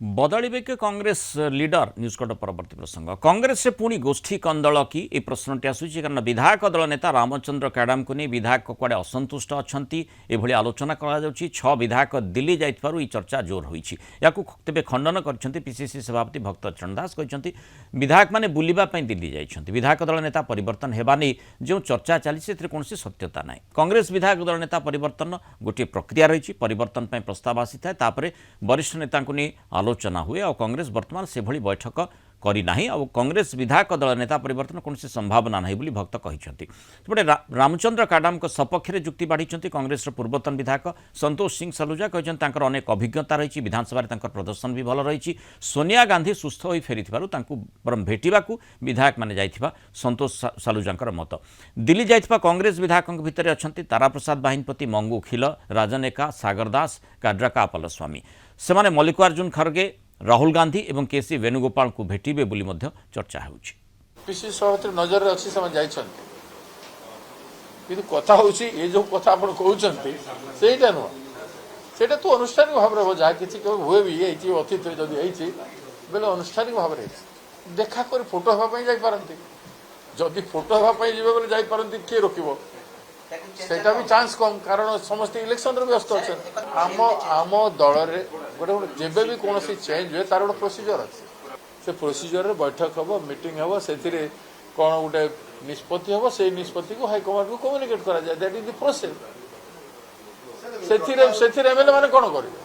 बदलिबे के कांग्रेस लीडर न्यूजकट परवर्त प्रसंग कांग्रेस से पुणी गोष्ठी कंदल कि यह प्रश्नटी आसूची कारण विधायक दल नेता रामचंद्र कैडाम को नहीं विधायक कड़े असंतुष्ट अच्छा यह आलोचना कर विधायक दिल्ली जाइथिबारु यह चर्चा जोर होती तेज खंडन कर पीसीसी सभापति भक्त चरण दास कहते विधायक मैंने बुलवाई दिल्ली जाइछन्ति विधायक दल नेता परिवर्तन हेबा नहीं जो चर्चा चली कौन सत्यता ना कांग्रेस विधायक दल नेता परिवर्तन गोटे प्रक्रिया रही परिवर्तन प्रस्ताव आसी था वरिष्ठ नेता नहीं आलोचना हुए और कांग्रेस वर्तमान से भली बैठक करना और कांग्रेस विधायक दल नेता परिवर्तन कौन संभावना नहीं बोली भक्त कहते सेपटे रामचंद्र काडाम सपक्ष में जुक्ति बाढ़ी कांग्रेस पूर्वतन विधायक संतोष सिंह सलूजा कहते अनेक अभिज्ञता रही विधानसभा प्रदर्शन भी भल रही सोनिया गांधी सुस्थ हो फेरी बरम भेटा विधायक मैंने जाइथिबा संतोष सलूजा मत दिल्ली जाइथिबा कांग्रेस विधायक भितर अच्छा तारा प्रसाद बाहिनीपति मंगू खिल राजनेका सागर दास काड्राका अपलस्वामी से मल्लिकार्जुन खड़गे राहुल गांधी एवं केसी वेणुगोपाल को भेटिबे बोली मध्य चर्चा होउछि पीसीसी सभापति नजर रे अछि समय जाइछन्ति किंतु कथा होउछि ए जो कथा आपण कहउछन्ति सेटा न सेटा तो अनुष्ठानिक भाव रे हो जा किछि को हुए भी एछि अतिथि जदि एछि बेले अनुष्ठानिक भाव रे देखा कर फोटो हवा पई जाई पारंती जदि फोटो हवा पई जिबे बोले जाई पारंती के रोकिबो सेटा भी चांस कम कारण समस्त इलेक्शन रे व्यस्त अछन आम दल रे गोटे जेबे भी कौन चेंज हुए तार गोटे प्रोसीजर अच्छे से प्रोसीजर बैठक हम मीटिंग हम से कौन गोटे निष्पत्ति हम से निष्पत्ति को हाईकमांड को कम्युनिकेट करा जाए दैट इज द प्रोसेस से एमएलए माने कौन करेंगे।